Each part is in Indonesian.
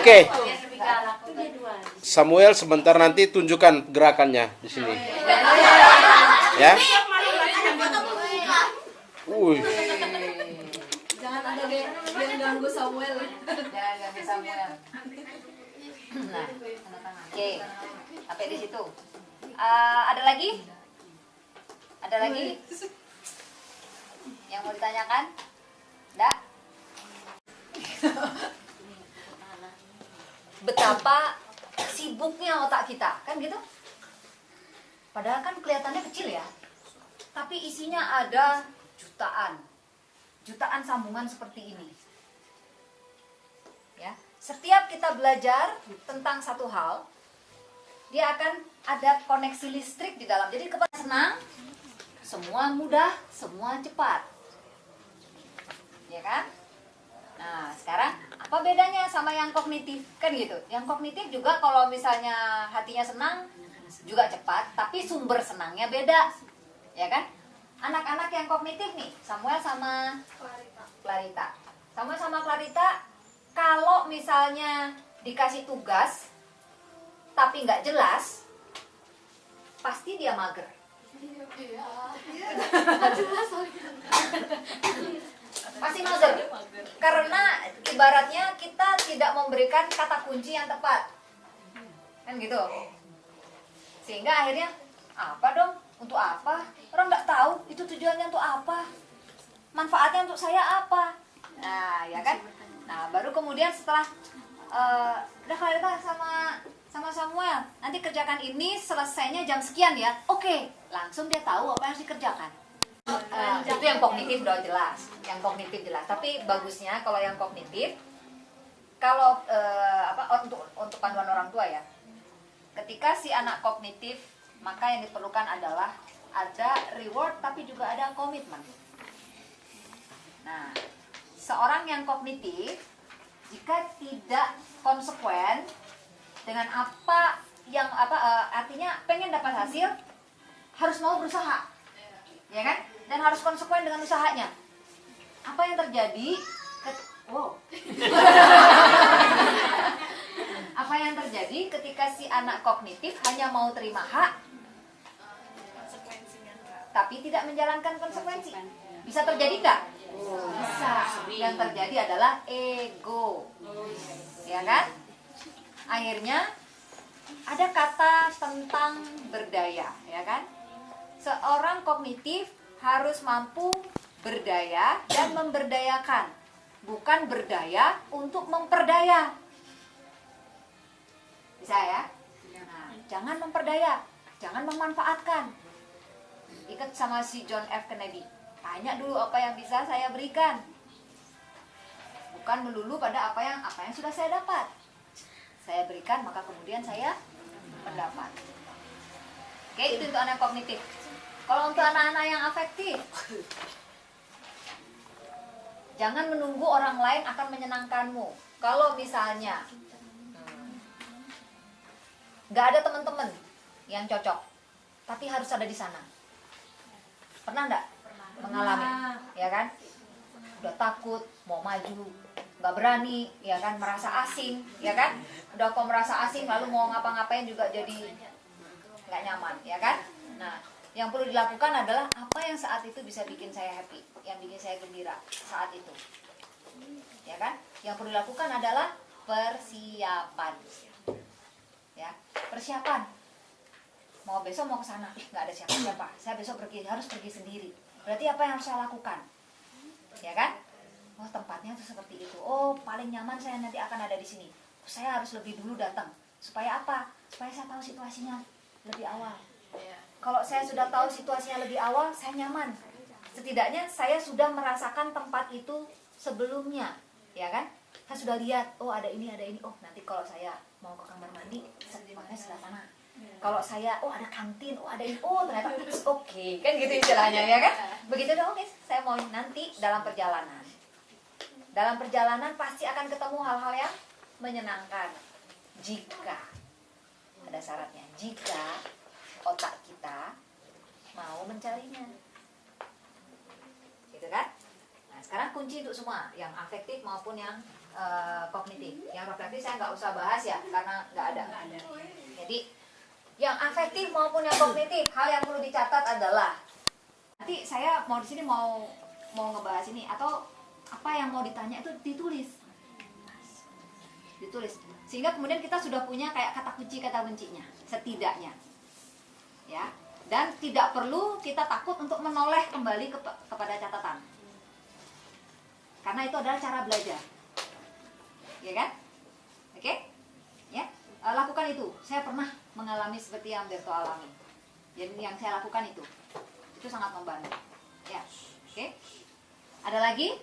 Oke. Samuel sebentar nanti tunjukkan gerakannya di sini. Ya. Jangan ada yang ganggu Samuel. Jangan ganggu Samuel. Nah, oke, sampai di situ. Ada lagi? Ada lagi? Yang mau ditanyakan? Enggak? Betapa sibuknya otak kita, kan gitu? Padahal kan kelihatannya kecil ya, tapi isinya ada jutaan sambungan seperti ini. Ya, setiap kita belajar tentang satu hal, dia akan ada koneksi listrik di dalam. Jadi kepala senang, semua mudah, semua cepat. Ya kan? Nah, sekarang apa bedanya sama yang kognitif? Kan gitu. Yang kognitif juga kalau misalnya hatinya senang juga cepat, tapi sumber senangnya beda. Ya kan? Anak-anak yang kognitif nih, Samuel sama Clarita. Samuel sama Clarita, kalau misalnya dikasih tugas tapi nggak jelas, pasti dia mager. Pasti mager. Karena ibaratnya kita tidak memberikan kata kunci yang tepat. Kan gitu. Sehingga akhirnya, apa dong? Untuk apa? Orang nggak tahu itu tujuannya untuk apa. Manfaatnya untuk saya apa? Nah, ya kan? Nah, baru kemudian setelah udah Clarita sama Samuel, nanti kerjakan ini selesainya jam sekian ya. Oke, langsung dia tahu apa yang harus dikerjakan. Itu yang kognitif udah jelas, yang kognitif jelas. Tapi bagusnya kalau yang kognitif, kalau untuk panduan orang tua ya, ketika si anak kognitif, maka yang diperlukan adalah ada reward tapi juga ada komitmen. Nah, seorang yang kognitif jika tidak konsekuen dengan apa yang artinya pengen dapat hasil, harus mau berusaha, ya kan? Dan harus konsekuen dengan usahanya. Apa yang terjadi? Apa yang terjadi ketika si anak kognitif hanya mau terima hak, tapi tidak menjalankan konsekuensi? Bisa terjadi nggak? Bisa. Yang terjadi adalah ego, ya kan? Akhirnya ada kata tentang berdaya, ya kan? Seorang kognitif harus mampu berdaya dan memberdayakan, bukan berdaya untuk memperdaya. Bisa ya? Nah, jangan memperdaya, jangan memanfaatkan. Ingat sama si John F. Kennedy, tanya dulu apa yang bisa saya berikan, bukan melulu pada apa yang sudah saya dapat. Saya berikan, maka kemudian saya mendapat. Oke, itu untuk anak kognitif. Kalau untuk anak-anak yang afektif, jangan menunggu orang lain akan menyenangkanmu. Kalau misalnya nggak ada teman-teman yang cocok, tapi harus ada di sana. Pernah nggak mengalami? Ya kan? Udah takut, mau maju, nggak berani, ya kan? Merasa asing, ya kan? Udah kok merasa asing, lalu mau ngapa-ngapain juga jadi nggak nyaman, ya kan? Nah, yang perlu dilakukan adalah apa yang saat itu bisa bikin saya happy, yang bikin saya gembira saat itu, ya kan? Yang perlu dilakukan adalah persiapan, ya, persiapan. Mau besok mau ke sana, nggak ada siapa-siapa, saya besok harus pergi sendiri. Berarti apa yang harus saya lakukan, ya kan? Oh, tempatnya tuh seperti itu. Oh, paling nyaman saya nanti akan ada di sini. Saya harus lebih dulu datang. Supaya apa? Supaya saya tahu situasinya lebih awal. Kalau saya sudah tahu situasinya lebih awal, saya nyaman. Setidaknya saya sudah merasakan tempat itu sebelumnya, ya kan? Saya sudah lihat, oh ada ini. Oh, nanti kalau saya mau ke kamar mandi, tempatnya sebelah sana. Kalau saya, oh ada kantin, oh ada ini, oh ternyata it's okay, kan gitu istilahnya, ya kan? Begitu dong, oke, saya mau nanti dalam perjalanan. Dalam perjalanan pasti akan ketemu hal-hal yang menyenangkan. Jika ada syaratnya, jika otak kita mau mencarinya, gitu kan? Nah, sekarang kunci untuk semua, yang afektif maupun yang kognitif. Yang reflektif saya nggak usah bahas ya, karena nggak ada. Jadi yang afektif maupun yang kognitif, hal yang perlu dicatat adalah, nanti saya mau di sini mau ngebahas ini, atau apa yang mau ditanya itu ditulis, sehingga kemudian kita sudah punya kayak kata kuncinya setidaknya, ya. Dan tidak perlu kita takut untuk menoleh kembali kepada catatan, karena itu adalah cara belajar, ya kan? Oke, ya. Lakukan itu. Saya pernah mengalami seperti yang Berto alami. Jadi yang saya lakukan itu sangat membantu. Ya, oke. Ada lagi?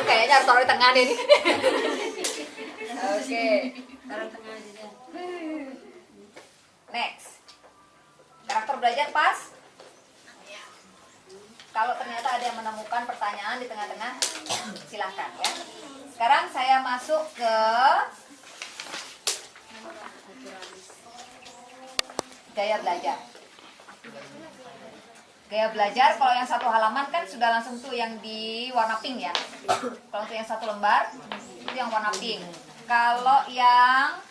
Kayaknya harus taruh di tengah deh nih. Oke. Taruh tengah aja. Next. Karakter belajar pas? Kalau ternyata ada yang menemukan pertanyaan di tengah-tengah, silahkan ya. Sekarang saya masuk ke gaya belajar. Gaya belajar, kalau yang satu halaman kan sudah langsung tuh yang di warna pink ya. Kalau untuk yang satu lembar, itu yang warna pink. Kalau yang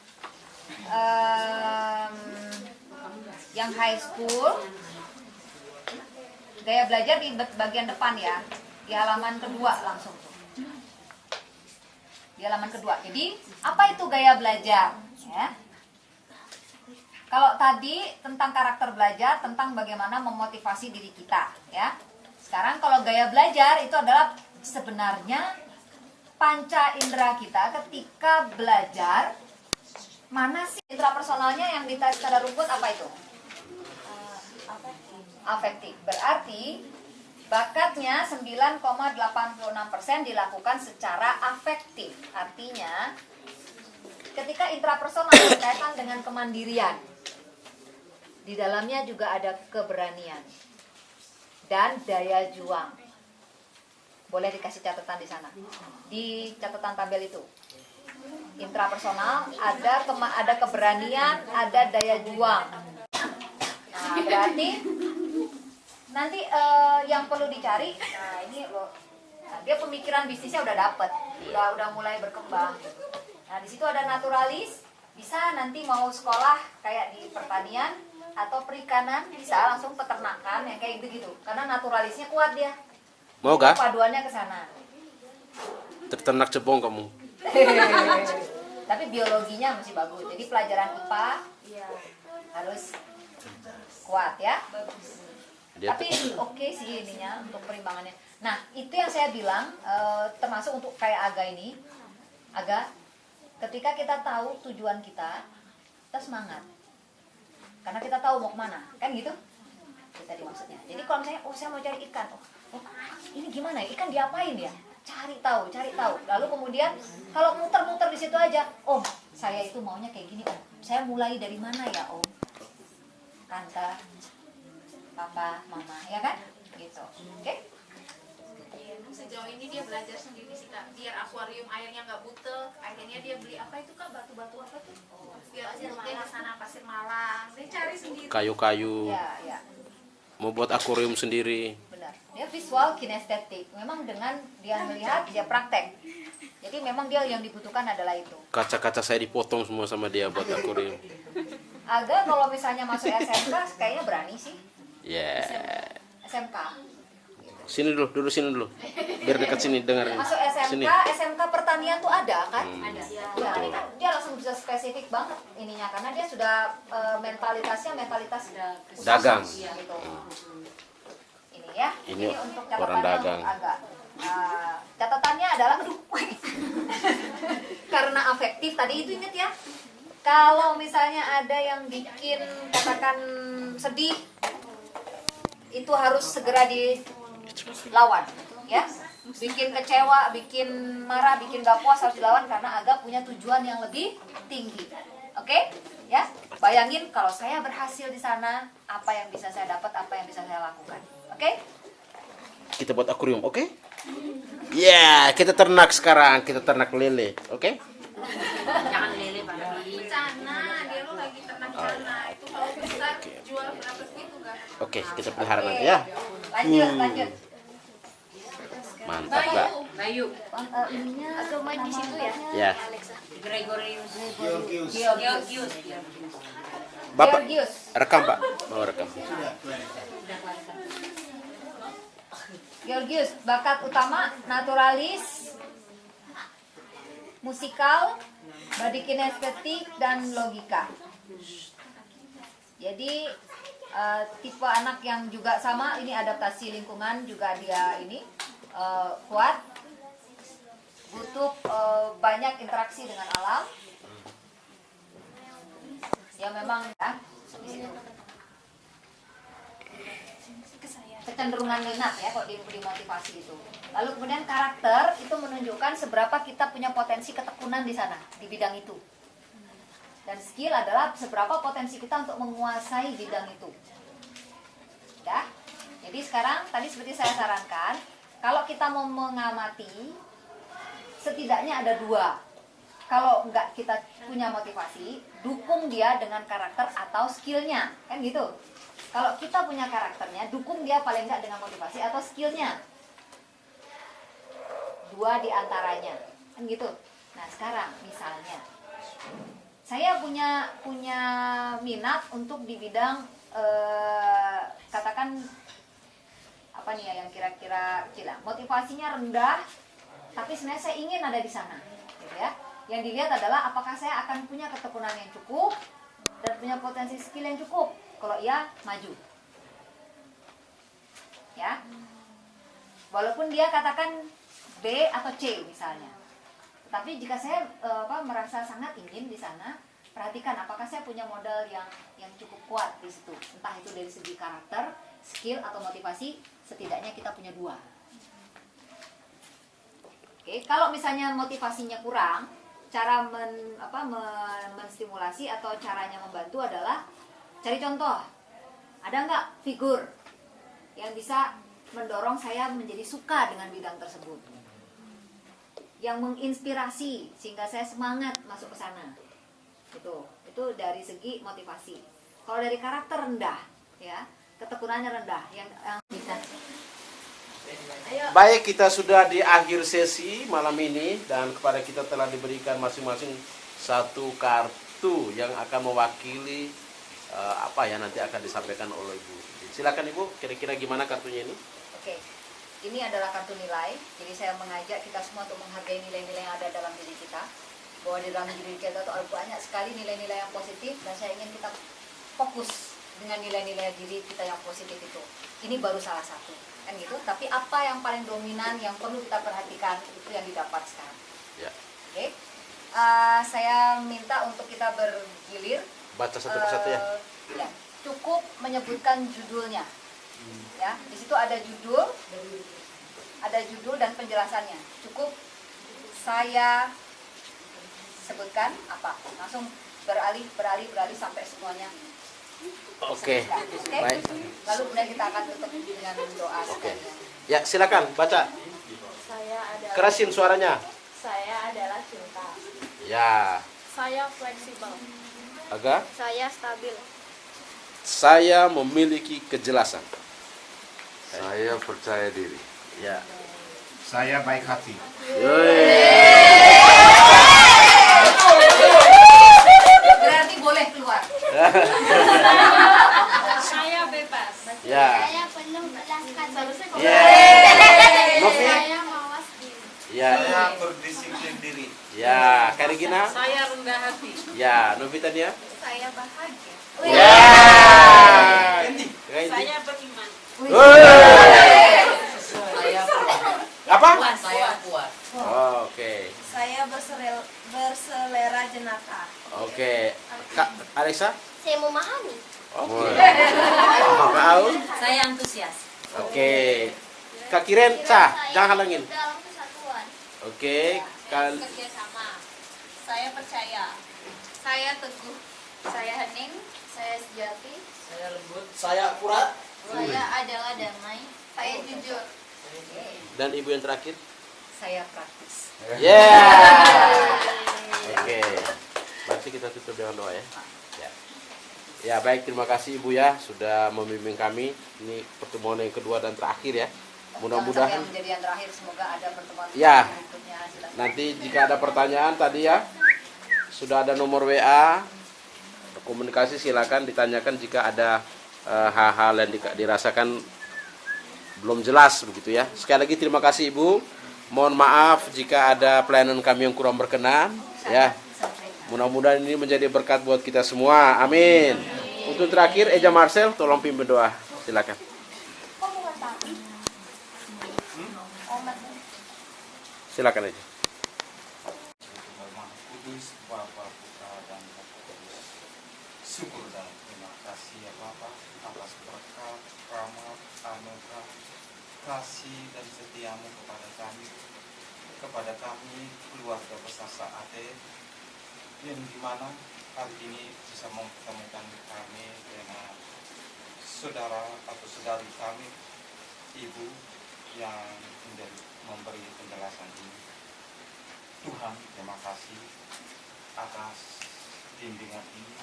high school, gaya belajar di bagian depan ya, di halaman kedua langsung tuh. Di halaman kedua. Jadi apa itu gaya belajar? Ya. Kalau tadi tentang karakter belajar, tentang bagaimana memotivasi diri kita, ya. Sekarang kalau gaya belajar itu adalah sebenarnya panca indera kita ketika belajar. Mana sih indera personalnya yang di tes tanda rumput apa itu? Afektif. Berarti bakatnya 9,86% dilakukan secara afektif. Artinya ketika intrapersonal berkaitan dengan kemandirian, di dalamnya juga ada keberanian dan daya juang. Boleh dikasih catatan di sana, di catatan tabel itu. Intrapersonal ada keberanian, ada daya juang. Nah, berarti nanti yang perlu dicari, nah ini loh, dia pemikiran bisnisnya udah dapet, udah mulai berkembang. Nah di situ ada naturalis, bisa nanti mau sekolah kayak di pertanian atau perikanan, bisa langsung peternakan yang kayak gitu, karena naturalisnya kuat dia. Mau gak? Paduannya ke sana. Terternak cepong kamu. Tapi biologinya masih bagus. Jadi pelajaran IPA harus kuat ya. Tapi oke sih ininya untuk perimbangannya. Nah itu yang saya bilang, termasuk untuk kayak Aga ini. Aga, ketika kita tahu tujuan kita semangat. Karena kita tahu mau kemana, kan gitu? Itu tadi maksudnya. Jadi kalau misalnya, saya mau cari ikan, ini gimana ya? Ikan diapain ya? Cari tahu. Lalu kemudian kalau muter-muter di situ aja, saya itu maunya kayak gini, Saya mulai dari mana ya, Tante, Papa, Mama, ya kan? Gitu. Oke? Sejauh ini dia belajar sendiri sih Kak, biar akuarium airnya nggak butek. Akhirnya dia beli apa itu Kak, batu-batu apa tuh, biar dia ke sana pasir malang, dia cari sendiri. Kayu-kayu. Ya. Mau buat akuarium sendiri. Benar. Dia visual kinestetik. Memang dengan dia melihat, dia praktek. Jadi memang dia yang dibutuhkan adalah itu. Kaca-kaca saya dipotong semua sama dia buat akuarium. Aga kalau misalnya masuk SMK kayaknya berani sih. SMK. Sini dulu, sini dulu. Biar dekat sini dengerin. Masuk SMK, Sini. SMK pertanian tuh ada kan? Ada. Ya, dia langsung bisa spesifik banget ininya karena dia sudah mentalitas Dagang. gitu. Ini ya. Ini untuk orang catatannya dagang. untuk Aga. Catatannya adalah karena afektif tadi itu inget ya. Kalau misalnya ada yang bikin katakan sedih, itu harus segera dilawan, ya. Bikin kecewa, bikin marah, bikin gak puas harus dilawan karena Aga punya tujuan yang lebih tinggi. Oke? Ya. Bayangin kalau saya berhasil di sana, apa yang bisa saya dapat, apa yang bisa saya lakukan. Oke? Kita buat akuarium, oke? Kita ternak sekarang, kita ternak lele, oke? Jangan lele Pak. Sana, dia lu lagi ternak sana. Itu kalau besar jual berapa segitu enggak? Oke, kita pelihara nanti ya. Lanjut. Mantap, Mbak. Bayu. Ininya Atau main di situ ya? Ya. Gregorius. Georgius. Bapak Georgius. rekam, Pak. Mau rekam. Georgius, bakat utama naturalis, musikal, body kinestetik, dan logika. Jadi tipe anak yang juga sama, ini adaptasi lingkungan juga dia ini kuat, butuh banyak interaksi dengan alam. Ya memang ya, di situ. Kecenderungan minat ya kok di motivasi itu. Lalu kemudian karakter itu menunjukkan seberapa kita punya potensi ketekunan di sana di bidang itu. Dan skill adalah seberapa potensi kita untuk menguasai bidang itu. Ya. Jadi sekarang tadi seperti saya sarankan, kalau kita mau mengamati setidaknya ada 2. Kalau enggak kita punya motivasi, dukung dia dengan karakter atau skillnya, kan gitu. Kalau kita punya karakternya, dukung dia paling enggak dengan motivasi atau skillnya. 2 diantaranya, kan gitu. Nah sekarang misalnya, saya punya minat untuk di bidang katakan apa nih ya yang kira-kira motivasinya rendah, tapi sebenarnya saya ingin ada di sana, gitu ya. Yang dilihat adalah apakah saya akan punya ketekunan yang cukup dan punya potensi skill yang cukup. Kalau iya, maju. Ya. Walaupun dia katakan B atau C misalnya. Tapi jika saya merasa sangat ingin di sana, perhatikan apakah saya punya modal yang cukup kuat di situ. Entah itu dari segi karakter, skill atau motivasi, setidaknya kita punya 2. Oke, kalau misalnya motivasinya kurang, cara menstimulasi atau caranya membantu adalah cari contoh. Ada nggak figur yang bisa mendorong saya menjadi suka dengan bidang tersebut? Yang menginspirasi sehingga saya semangat masuk ke sana. Itu dari segi motivasi. Kalau dari karakter rendah, ya, ketekunannya rendah, yang bisa. Baik, kita sudah di akhir sesi malam ini dan kepada kita telah diberikan masing-masing satu kartu yang akan mewakili apa ya nanti akan disampaikan oleh Ibu. Silakan Ibu, kira-kira gimana kartunya ini? Oke, ini adalah kartu nilai. Jadi saya mengajak kita semua untuk menghargai nilai-nilai yang ada dalam diri kita. Bahwa di dalam diri kita itu ada banyak sekali nilai-nilai yang positif dan saya ingin kita fokus dengan nilai-nilai diri kita yang positif itu. Ini baru salah satu, kan gitu. Tapi apa yang paling dominan yang perlu kita perhatikan itu yang didapat sekarang. Ya. Oke, saya minta untuk kita bergilir. Baca satu persatu ya. Ya, cukup menyebutkan judulnya. Ya, di situ ada judul dan penjelasannya. Cukup saya sebutkan apa? Langsung beralih sampai semuanya. Oke. Baik. Lalu kemudian kita akan tutup dengan doa. Oke. Ya, silakan baca. Saya adalah Kerasin suaranya. Saya adalah cinta. Ya. Saya fleksibel. Agak. Saya stabil. Saya memiliki kejelasan. Saya percaya diri. Ya. Saya baik hati. Berarti boleh keluar. Saya bebas. Ya. Saya penuh belas kasihan. Ya. Novi. Saya mawas diri. Ya. Saya berdisiplin diri. Ya. Karigina. Saya rendah hati. Ya. Novi tadi ya. Saya bahagia. Ya. Saya beriman. Apa? Saya kuat. Oh, oke. Saya berselera jenaka. Oke. Kak Alexa? Saya memahami. Oke. Kak Aul? Saya antusias. Oke. Kak Kiren, Cah, jangan halangin. Dalam kesatuan. Oke. Kerjasama. Saya percaya. Saya teguh. Saya hening. Saya sejati. Saya lembut. Saya akurat. Saya adalah damai. Saya jujur. Dan ibu yang terakhir? Saya praktis. Oke. Berarti kita tutup dengan doa ya. Ya baik, terima kasih Ibu ya sudah membimbing kami. Ini pertemuan yang kedua dan terakhir ya. Mudah-mudahan yang menjadi yang terakhir, semoga ada pertemuan Ya. berikutnya. Silakan. nanti jika ada pertanyaan tadi ya, sudah ada nomor WA, komunikasi silakan ditanyakan jika ada hal-hal yang dirasakan belum jelas begitu ya. Sekali lagi terima kasih Ibu. Mohon maaf jika ada pelayanan kami yang kurang berkenan ya. Mudah-mudahan ini menjadi berkat buat kita semua. Amin. Untuk terakhir Eja Marcel tolong pimpin doa. Silakan. Silakan aja. Kudus, Bapa, Putra, dan Roh Kudus. Syukur dan terima kasih ya Bapa atas berkat, rahmat, anugerah, kasih dan setiamu kepada kami keluarga besar Saate, yang dimana hari ini bisa mempertemukan kami dengan saudara atau saudari kami, Ibu yang memberi penjelasan ini. Tuhan, terima kasih atas bimbingan ini.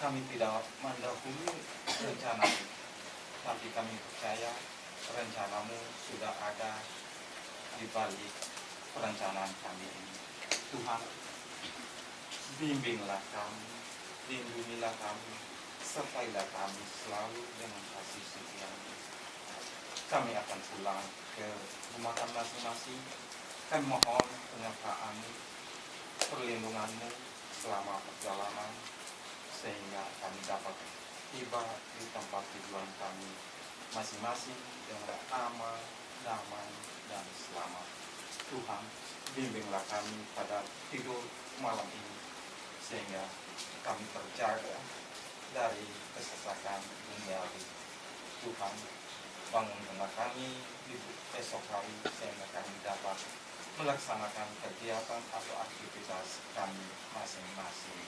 Kami tidak mendahului rencana, tapi kami percaya rencanamu sudah ada di balik perencanaan kami ini. Tuhan, bimbinglah kami, lindungilah kami, sertailah kami selalu dengan kasih setiamu. Kami akan pulang ke rumah kami masing-masing. Kami mohon penyertaanmu, perlindunganmu selama perjalanan, sehingga kami dapat tiba di tempat tujuan kami masing-masing dengan aman, damai, dan selamat. Tuhan, bimbinglah kami pada tidur malam ini, sehingga kami terjaga dari kesesakan duniawi. Tuhan, bangunkanlah kami di esok hari, sehingga kami dapat melaksanakan kegiatan atau aktivitas kami masing-masing.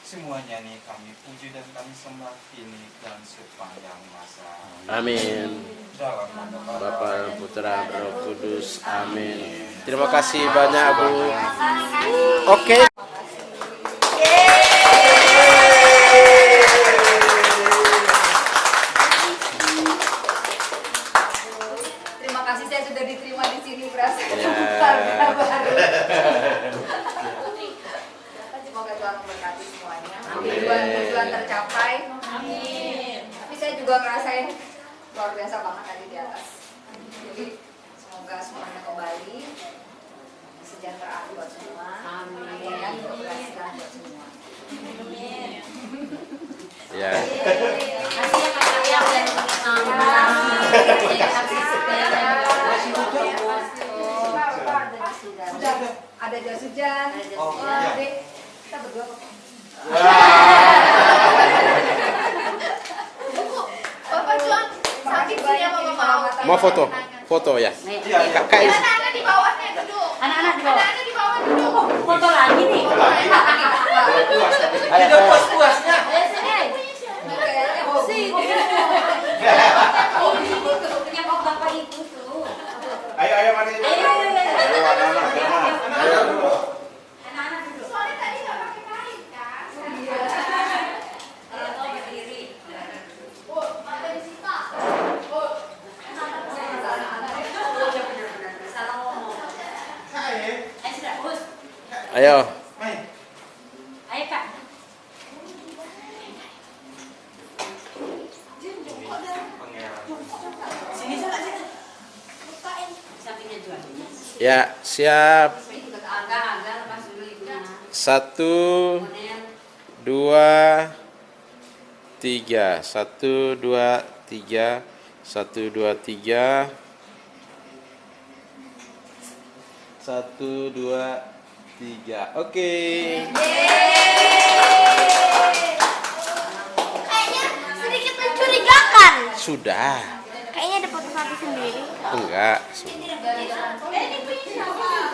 Semuanya ini kami puji dan kami sembah kini dan sepanjang masa. Amin. Dalam nama Bapa, Putra, Roh Kudus. Amin. Terima kasih banyak Bu. Oke. Terima kasih, saya sudah diterima di sini, berasa Ya. baru. Semoga Tuhan memberkati semuanya. Tujuan tercapai. Amin. Tapi saya juga ngerasain luar biasa banget tadi di atas. Jadi semoga semuanya kembali kesejahteraan buat semua. Amin. Dan keberhasilan buat semua. Amin. Ya. Kasih ya Kak Ayah dan ada jas hujan. Oh, iya. Dek, kita berdua kok. Bapak Juan sakit sih ya Bapak Mau foto? Foto ya. Kakak ini. Anak-anak di bawahnya duduk. Anak-anak di bawah. Anak-anak di bawah duduk. Foto lagi nih. Tidak puas-puasnya. Punya kok bapak itu tuh. Ayo mari. Ayo anak-anak. Anak-anak duduk. Soalnya tadi nggak pakai kain kan. Kalau mau berdiri. Oh, ada di sita. Salah ngomong. Ayo sudah, Bus. Ayo. Ayo Kak. Sini salah sini. Sampingnya Juan. Ya, siap. Agak lepas dulu ibunya. 1, 2, 3. 1, 2, 3. 1, 2, 3. 1, 2, 3. Oke. Kayaknya sedikit mencurigakan. Sudah. Kayaknya ada foto satu sendiri. Enggak. Ini punya siapa?